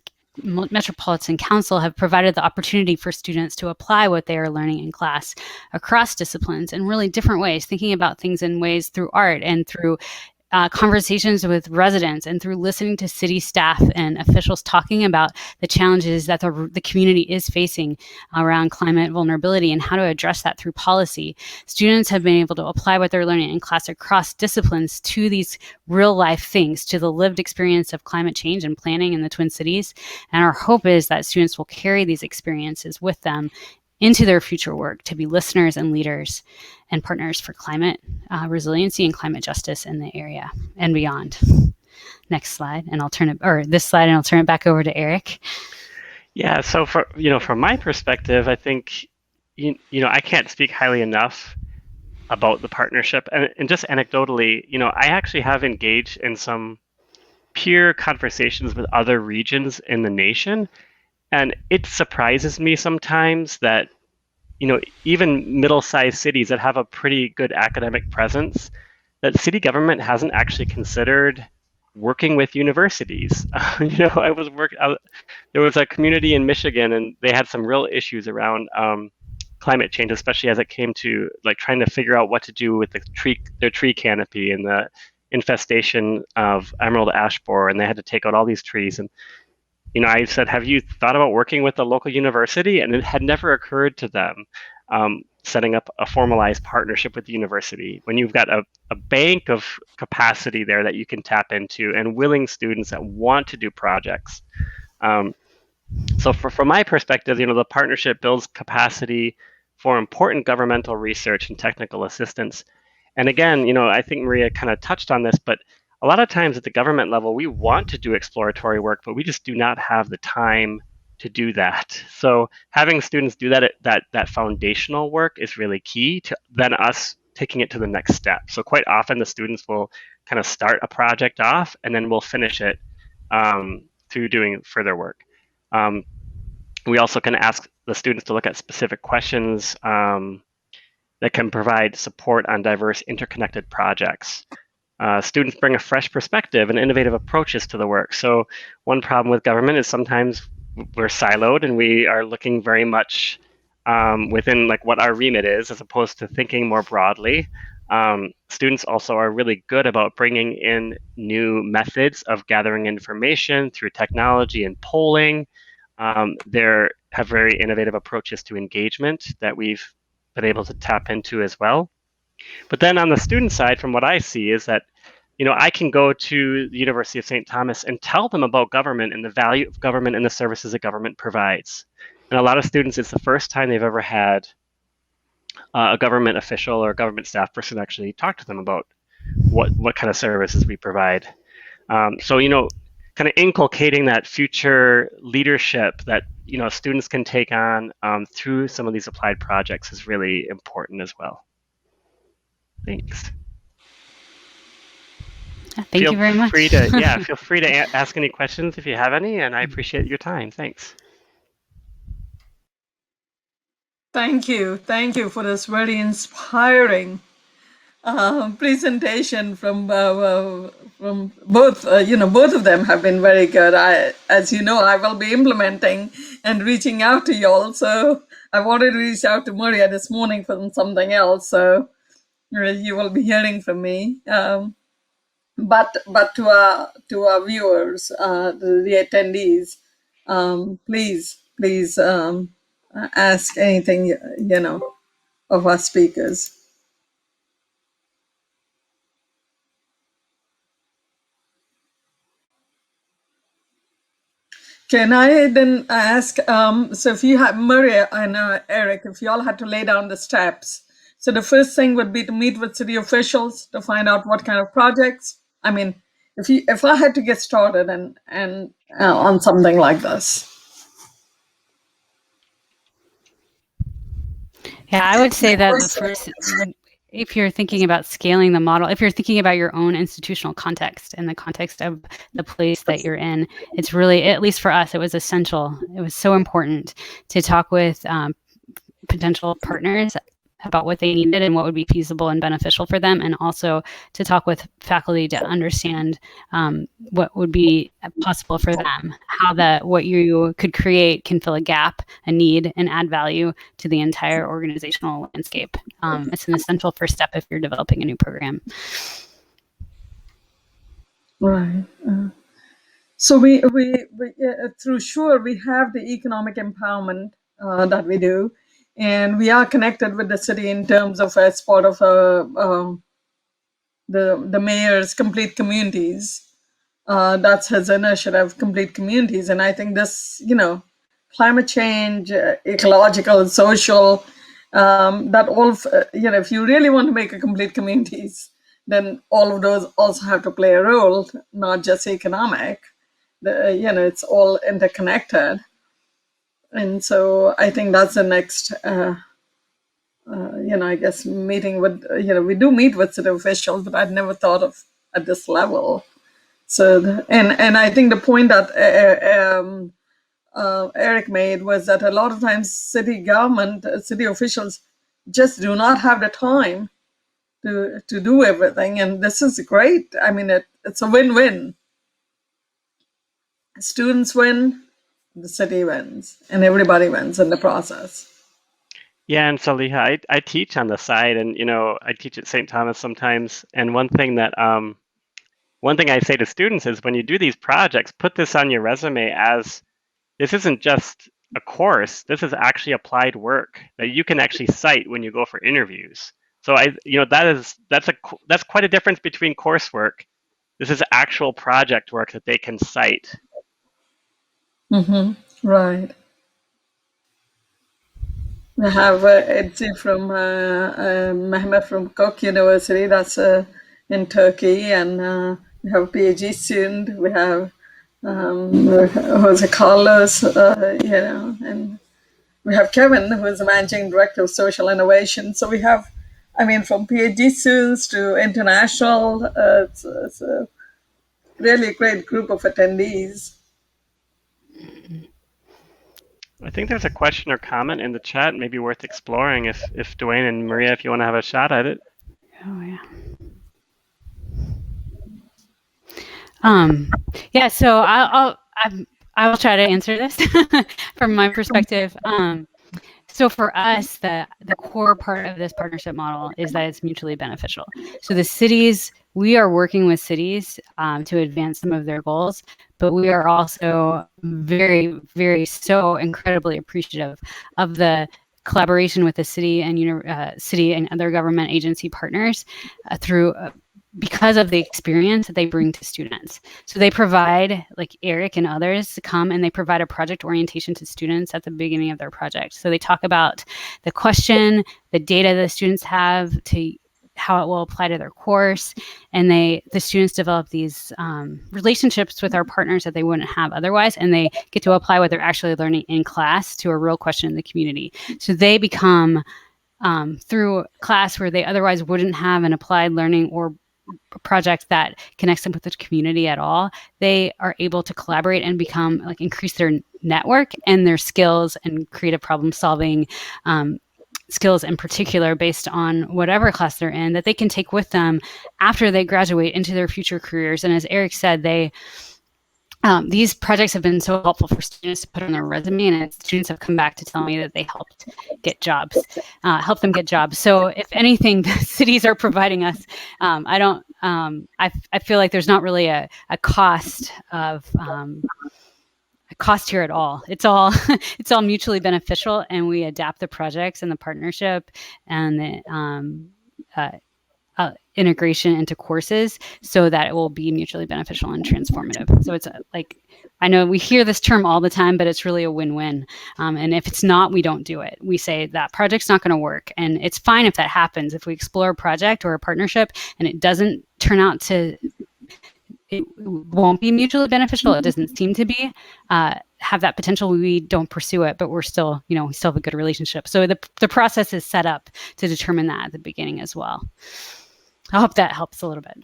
Metropolitan Council have provided the opportunity for students to apply what they are learning in class across disciplines in really different ways, thinking about things in ways through art and through conversations with residents and through listening to city staff and officials talking about the challenges that the community is facing around climate vulnerability and how to address that through policy. Students have been able to apply what they're learning in class across disciplines to these real life things, to the lived experience of climate change and planning in the Twin Cities. And our hope is that students will carry these experiences with them into their future work to be listeners and leaders and partners for climate resiliency and climate justice in the area and beyond. Next slide, and I'll turn it back over to Eric.
Yeah, so from my perspective, I think I can't speak highly enough about the partnership, and just anecdotally, I actually have engaged in some peer conversations with other regions in the nation. And it surprises me sometimes that even middle-sized cities that have a pretty good academic presence, that city government hasn't actually considered working with universities. There was a community in Michigan, and they had some real issues around climate change, especially as it came to like trying to figure out what to do with their tree canopy and the infestation of emerald ash borer, and they had to take out all these trees. And I said, have you thought about working with the local university? And it had never occurred to them setting up a formalized partnership with the university when you've got a bank of capacity there that you can tap into and willing students that want to do projects. So from my perspective, the partnership builds capacity for important governmental research and technical assistance. And again, I think Maria kind of touched on this, but a lot of times at the government level, we want to do exploratory work, but we just do not have the time to do that. So having students do that foundational work is really key to then us taking it to the next step. So quite often the students will kind of start a project off and then we'll finish it through doing further work. We also can ask the students to look at specific questions that can provide support on diverse interconnected projects. Students bring a fresh perspective and innovative approaches to the work. So one problem with government is sometimes we're siloed and we are looking very much within like what our remit is, as opposed to thinking more broadly. Students also are really good about bringing in new methods of gathering information through technology and polling. They have very innovative approaches to engagement that we've been able to tap into as well. But then on the student side, from what I see is that, I can go to the University of St. Thomas and tell them about government and the value of government and the services that government provides. And a lot of students, it's the first time they've ever had a government official or a government staff person actually talk to them about what kind of services we provide. So, kind of inculcating that future leadership that, students can take on through some of these applied projects is really important as well. Thanks.
Thank you very much.
Feel free to ask any questions if you have any, and I appreciate your time. Thanks.
Thank you for this very inspiring presentation from both. Both of them have been very good. As you know, I will be implementing and reaching out to y'all. So I wanted to reach out to Maria this morning for something else. So you will be hearing from me. But to our viewers, the attendees, please ask anything of our speakers. Can I then ask, so if you have, Maria and Eric, if you all had to lay down the steps, so the first thing would be to meet with city officials to find out what kind of projects. I mean, if I had to get started and on something like this.
Yeah, I would say that the first, if you're thinking about scaling the model, if you're thinking about your own institutional context and the context of the place that you're in, it's really, at least for us, it was essential. It was so important to talk with potential partners about what they needed and what would be feasible and beneficial for them, and also to talk with faculty to understand what would be possible for them, how what you could create can fill a gap, a need, and add value to the entire organizational landscape. It's an essential first step if you're developing a new program.
Right. So we through SURE, we have the economic empowerment that we do. And we are connected with the city in terms of as part of the mayor's Complete Communities. That's his initiative, Complete Communities. And I think this, climate change, ecological, social, that all, if you really want to make a complete communities, then all of those also have to play a role, not just economic. It's all interconnected. And so I think that's the next, I guess meeting with, we do meet with city officials, but I'd never thought of at this level. So, and I think the point that Eric made was that a lot of times city government, city officials just do not have the time to do everything. And this is great. I mean, it's a win-win. Students win, the city wins, and everybody wins in the process.
Yeah, and Saliha, I teach on the side, and I teach at St. Thomas sometimes. And one thing I say to students is, when you do these projects, put this on your resume as this isn't just a course. This is actually applied work that you can actually cite when you go for interviews. So that's quite a difference between coursework. This is actual project work that they can cite.
Mm-hmm. Right. We have Edzi from Mehmet from Koç University, that's in Turkey, and we have a PhD student. We have Jose Carlos, and we have Kevin, who is the managing director of social innovation. So we have, from PhD students to international, it's a really great group of attendees.
I think there's a question or comment in the chat, maybe worth exploring if Dwayne and Maria, if you want to have a shot at it.
Oh yeah. Yeah. So I will try to answer this from my perspective. So for us, the core part of this partnership model is that it's mutually beneficial. So the cities, we are working with cities to advance some of their goals, but we are also very, very so incredibly appreciative of the collaboration with the city and other government agency partners because of the experience that they bring to students. So they provide, like Eric and others come and they provide a project orientation to students at the beginning of their project. So they talk about the question, the data the students have, to how it will apply to their course. And the students develop these relationships with our partners that they wouldn't have otherwise. And they get to apply what they're actually learning in class to a real question in the community. So they become, through class where they otherwise wouldn't have an applied learning or project that connects them with the community at all, they are able to collaborate and increase their network and their skills and creative problem solving skills in particular, based on whatever class they're in, that they can take with them after they graduate into their future careers. And as Eric said, these projects have been so helpful for students to put on their resume, and students have come back to tell me that they helped help them get jobs. So if anything, the cities are providing us. I feel like there's not really a cost here at all. It's all mutually beneficial, and we adapt the projects and the partnership and the integration into courses so that it will be mutually beneficial and transformative. So it's I know we hear this term all the time, but it's really a win-win. And if it's not, we don't do it. We say that project's not going to work. And it's fine if that happens. If we explore a project or a partnership and it doesn't turn out it won't be mutually beneficial, it doesn't seem to be, have that potential, we don't pursue it, but we're still, we still have a good relationship. So the process is set up to determine that at the beginning as well. I hope that helps a little bit.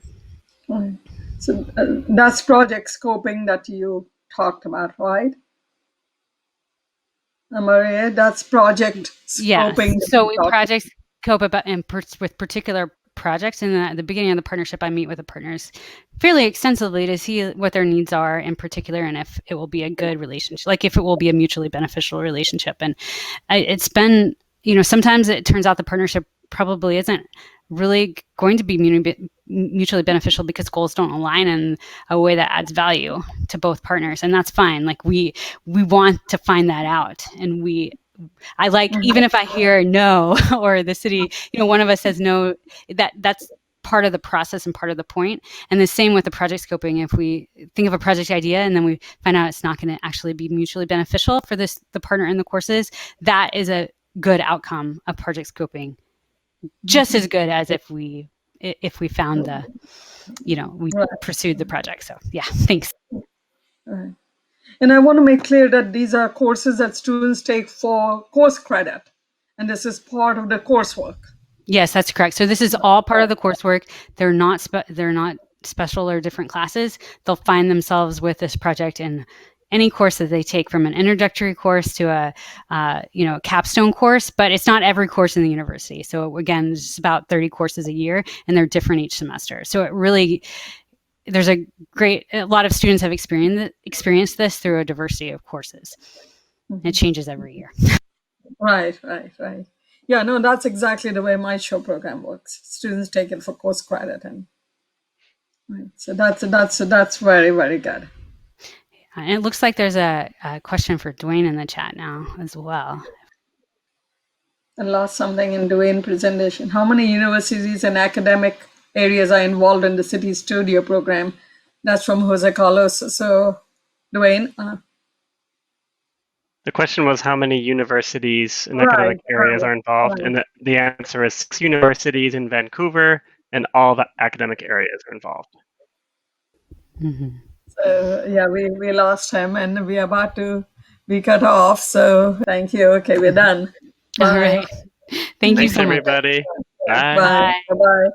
Right. So that's project scoping that you talked about, right? Maria, that's project scoping.
Yeah. So we project scope with particular projects, and then at the beginning of the partnership, I meet with the partners fairly extensively to see what their needs are in particular, and if it will be a good relationship, like if it will be a mutually beneficial relationship. And it's been, sometimes it turns out the partnership probably isn't really going to be mutually beneficial because goals don't align in a way that adds value to both partners, and that's fine. Like we want to find that out, and I like, even if I hear no, or the city, one of us says no, that's part of the process and part of the point. And the same with the project scoping. If we think of a project idea and then we find out it's not going to actually be mutually beneficial for the partner in the courses, that is a good outcome of project scoping, just as good as if we found we pursued the project. So yeah, thanks.
Right. And I want to make clear that these are courses that students take for course credit, and this is part of the coursework.
Yes, that's correct. So this is all part of the coursework. They're not special or different classes. They'll find themselves with this project in any course that they take, from an introductory course to a capstone course, but it's not every course in the university. So again, it's about 30 courses a year, and they're different each semester. So it really, there's a lot of students have experienced this through a diversity of courses. It changes every year.
Right. Yeah, no, that's exactly the way my show program works. Students take it for course credit, and right. So that's very, very good.
And it looks like there's a question for Dwayne in the chat now as well.
I lost something in Dwayne's presentation. How many universities and academic areas are involved in the City Studio program? That's from Jose Carlos. So, Dwayne.
The question was how many universities and academic areas are involved, and the answer is 6 universities in Vancouver, and all the academic areas are involved.
Mm-hmm.
So, yeah, we lost him, and we're about to be cut off. So, thank you. Okay, we're done. Bye.
All right. Thank you
Thanks,
so much.
everybody. Bye.
Bye.
Bye. Bye.